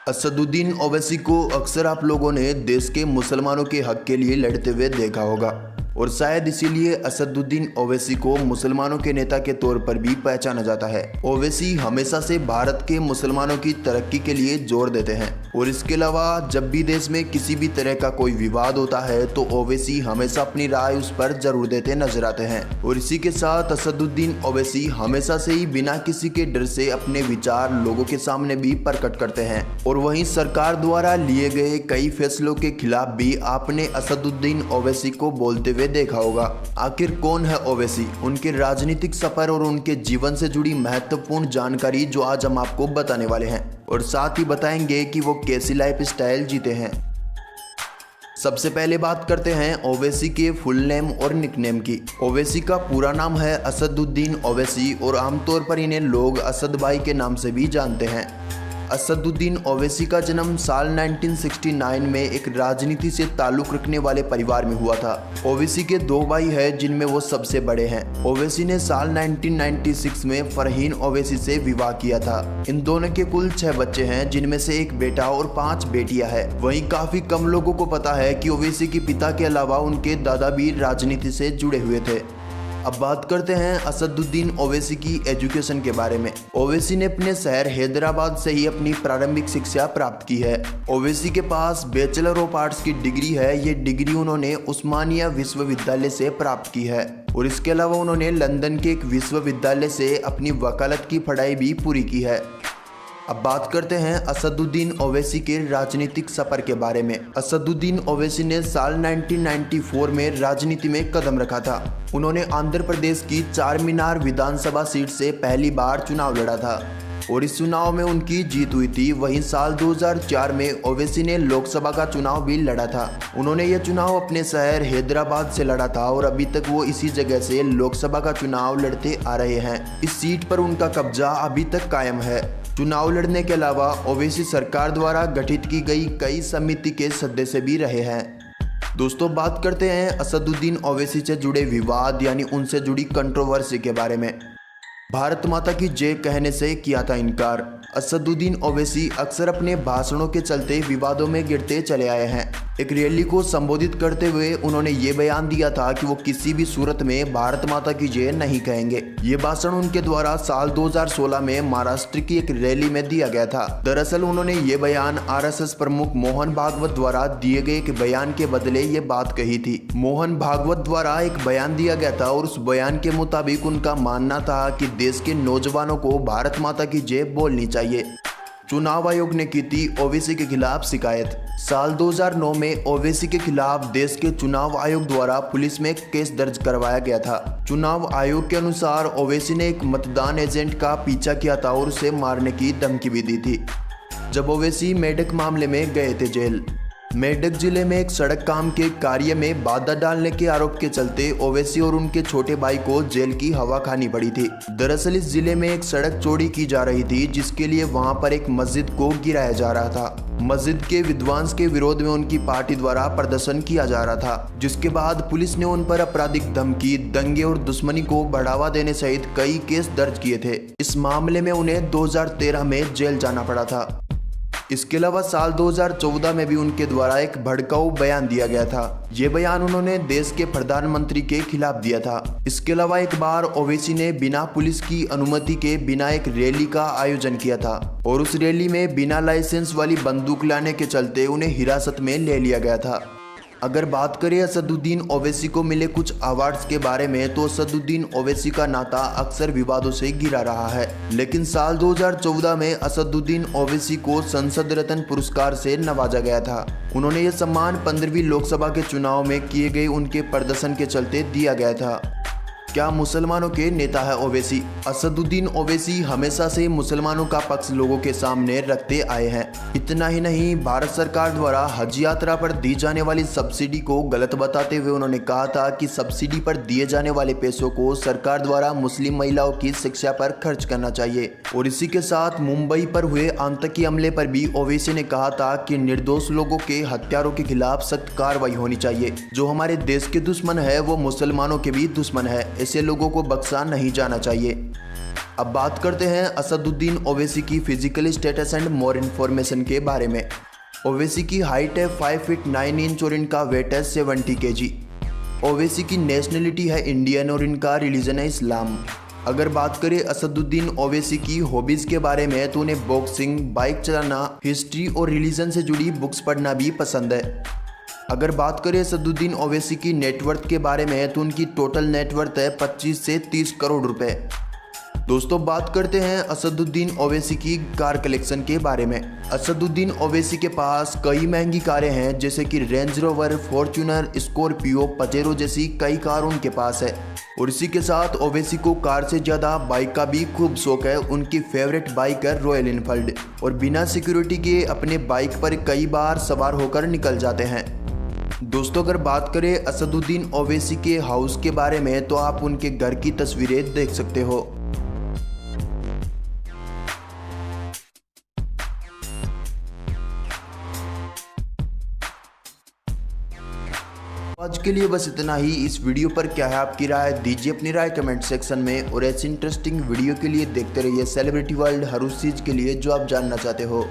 असदुद्दीन ओवैसी को अक्सर आप लोगों ने देश के मुसलमानों के हक के लिए लड़ते हुए देखा होगा और शायद इसीलिए असदुद्दीन ओवैसी को मुसलमानों के नेता के तौर पर भी पहचाना जाता है। ओवैसी हमेशा से भारत के मुसलमानों की तरक्की के लिए जोर देते हैं और इसके अलावा जब भी देश में किसी भी तरह का कोई विवाद होता है तो ओवैसी हमेशा अपनी राय उस पर जरूर देते नजर आते हैं। और इसी के साथ असदुद्दीन ओवैसी हमेशा से ही बिना किसी के डर से अपने विचार लोगों के सामने भी प्रकट करते हैं और वहीं सरकार द्वारा लिए गए कई फैसलों के खिलाफ भी आपने असदुद्दीन ओवैसी को बोलते हुए देखा होगा। आखिर कौन है ओवैसी, उनके राजनीतिक सफर और उनके जीवन से जुड़ी महत्वपूर्ण जानकारी जो आज हम आपको बताने वाले हैं और साथ ही बताएंगे कि वो कैसी लाइफ स्टाइल जीते हैं। सबसे पहले बात करते हैं ओवैसी के फुल नेम और निकनेम की। ओवैसी का पूरा नाम है असदुद्दीन ओवैसी और आमतौर पर इन्हें लोग असद भाई के नाम से भी जानते हैं। असदुद्दीन ओवैसी का जन्म साल 1969 में एक राजनीति से ताल्लुक रखने वाले परिवार में हुआ था। ओवैसी के दो भाई हैं जिनमें वो सबसे बड़े हैं। ओवैसी ने साल 1996 में फरहीन ओवैसी से विवाह किया था। इन दोनों के कुल 6 बच्चे हैं जिनमें से एक बेटा और 5 बेटियां हैं। वहीं काफी कम लोगों को पता है कि ओवैसी के पिता के अलावा उनके दादा भी राजनीति से जुड़े हुए थे। अब बात करते हैं असदुद्दीन ओवैसी की एजुकेशन के बारे में। ओवैसी ने अपने शहर हैदराबाद से ही अपनी प्रारंभिक शिक्षा प्राप्त की है। ओवैसी के पास बैचलर ऑफ आर्ट्स की डिग्री है। ये डिग्री उन्होंने उस्मानिया विश्वविद्यालय से प्राप्त की है और इसके अलावा उन्होंने लंदन के एक विश्वविद्यालय से अपनी वकालत की पढ़ाई भी पूरी की है। अब बात करते हैं असदुद्दीन ओवैसी के राजनीतिक सफर के बारे में। असदुद्दीन ओवैसी ने साल 1994 में राजनीति में कदम रखा था। उन्होंने आंध्र प्रदेश की चार मीनार विधानसभा सीट से पहली बार चुनाव लड़ा था और इस चुनाव में उनकी जीत हुई थी। वहीं साल 2004 में ओवैसी ने लोकसभा का चुनाव भी लड़ा था। उन्होंने यह चुनाव अपने शहर हैदराबाद से लड़ा था और अभी तक वो इसी जगह से लोकसभा का चुनाव लड़ते आ रहे हैं। इस सीट पर उनका कब्जा अभी तक कायम है। चुनाव लड़ने के अलावा ओवैसी सरकार द्वारा गठित की गई कई समिति के सदस्य भी रहे हैं। दोस्तों, बात करते हैं असदुद्दीन ओवैसी से जुड़े विवाद यानी उनसे जुड़ी कंट्रोवर्सी के बारे में। भारत माता की जय कहने से किया था इनकार। असदुद्दीन ओवैसी अक्सर अपने भाषणों के चलते विवादों में गिरते चले आए हैं। एक रैली को संबोधित करते हुए उन्होंने ये बयान दिया था कि वो किसी भी सूरत में भारत माता की जय नहीं कहेंगे। ये भाषण उनके द्वारा साल 2016 में महाराष्ट्र की एक रैली में दिया गया था। दरअसल उन्होंने ये बयान आरएसएस प्रमुख मोहन भागवत द्वारा दिए गए एक बयान के बदले ये बात कही थी। मोहन भागवत द्वारा एक बयान दिया गया था और उस बयान के मुताबिक उनका मानना था कि देश के नौजवानों को भारत माता की जय बोलनी चाहिए। चुनाव आयोग ने की थी ओवैसी के खिलाफ शिकायत। साल 2009 में ओवैसी के खिलाफ देश के चुनाव आयोग द्वारा पुलिस में एक केस दर्ज करवाया गया था। चुनाव आयोग के अनुसार ओवैसी ने एक मतदान एजेंट का पीछा किया था और उसे मारने की धमकी भी दी थी जब ओवैसी मेढक मामले में गए थे जेल। मेढक जिले में एक सड़क काम के कार्य में बाधा डालने के आरोप के चलते ओवैसी और उनके छोटे भाई को जेल की हवा खानी पड़ी थी। दरअसल इस जिले में एक सड़क चौड़ी की जा रही थी जिसके लिए वहां पर एक मस्जिद को गिराया जा रहा था। मस्जिद के विध्वंस के विरोध में उनकी पार्टी द्वारा प्रदर्शन किया जा रहा था, जिसके बाद पुलिस ने उन पर आपराधिक धमकी, दंगे और दुश्मनी को बढ़ावा देने सहित कई केस दर्ज किए थे। इस मामले में उन्हें 2013 में जेल जाना पड़ा था। इसके अलावा साल 2014 में भी उनके द्वारा एक भड़काऊ बयान दिया गया था। ये बयान उन्होंने देश के प्रधानमंत्री के खिलाफ दिया था। इसके अलावा एक बार ओवैसी ने बिना पुलिस की अनुमति के बिना एक रैली का आयोजन किया था और उस रैली में बिना लाइसेंस वाली बंदूक लाने के चलते उन्हें हिरासत में ले लिया गया था। अगर बात करें असदुद्दीन ओवैसी को मिले कुछ अवार्ड्स के बारे में तो असदुद्दीन ओवैसी का नाता अक्सर विवादों से घिरा रहा है, लेकिन साल 2014 में असदुद्दीन ओवैसी को संसद रत्न पुरस्कार से नवाजा गया था। उन्होंने यह सम्मान 15वीं लोकसभा के चुनाव में किए गए उनके प्रदर्शन के चलते दिया गया था। क्या मुसलमानों के नेता है ओवैसी? असदुद्दीन ओवैसी हमेशा से मुसलमानों का पक्ष लोगों के सामने रखते आए हैं। इतना ही नहीं, भारत सरकार द्वारा हज यात्रा पर दी जाने वाली सब्सिडी को गलत बताते हुए उन्होंने कहा था कि सब्सिडी पर दिए जाने वाले पैसों को सरकार द्वारा मुस्लिम महिलाओं की शिक्षा पर खर्च करना चाहिए। और इसी के साथ मुंबई पर हुए आतंकी हमले पर भी ओवैसी ने कहा था कि निर्दोष लोगों के हत्यारों के खिलाफ सख्त कार्रवाई होनी चाहिए। जो हमारे देश के दुश्मन है वो मुसलमानों के भी दुश्मन है। ऐसे लोगों को बख्शा नहीं जाना चाहिए। अब बात करते हैं असदुद्दीन ओवैसी की physical status and more information के बारे में। ओवैसी की हाइट है 5 फीट 9 इंच और इनका वेट है 70 kg। ओवैसी की नेशनलिटी है इंडियन और इनका रिलीजन है इस्लाम। अगर बात करें असदुद्दीन ओवैसी की हॉबीज़ के बारे में तो उन्हें बॉक्सिंग, बाइक चलाना, हिस्ट्री और रिलीजन से जुड़ी बुक्स पढ़ना भी पसंद है। अगर बात करें असदुद्दीन ओवैसी की नेटवर्थ के बारे में तो उनकी टोटल नेटवर्थ है 25 से 30 करोड़ रुपए। दोस्तों बात करते हैं असदुद्दीन ओवैसी की कार कलेक्शन के बारे में। असदुद्दीन ओवैसी के पास कई महंगी कारें हैं जैसे कि range rover, Fortuner, Scorpio, Pajero जैसी कई कार उनके पास है। और इसी के साथ ओवैसी को कार से ज़्यादा बाइक का भी खूब शौक है। उनकी फेवरेट बाइक है रॉयल एनफील्ड और बिना सिक्योरिटी के अपने बाइक पर कई बार सवार होकर निकल जाते हैं। दोस्तों अगर बात करें असदुद्दीन ओवैसी के हाउस के बारे में तो आप उनके घर की तस्वीरें देख सकते हो। आज के लिए बस इतना ही। इस वीडियो पर क्या है आपकी राय, दीजिए अपनी राय कमेंट सेक्शन में। और ऐसी इंटरेस्टिंग वीडियो के लिए देखते रहिए सेलिब्रिटी वर्ल्ड, हर उस चीज़ के लिए जो आप जानना चाहते हो।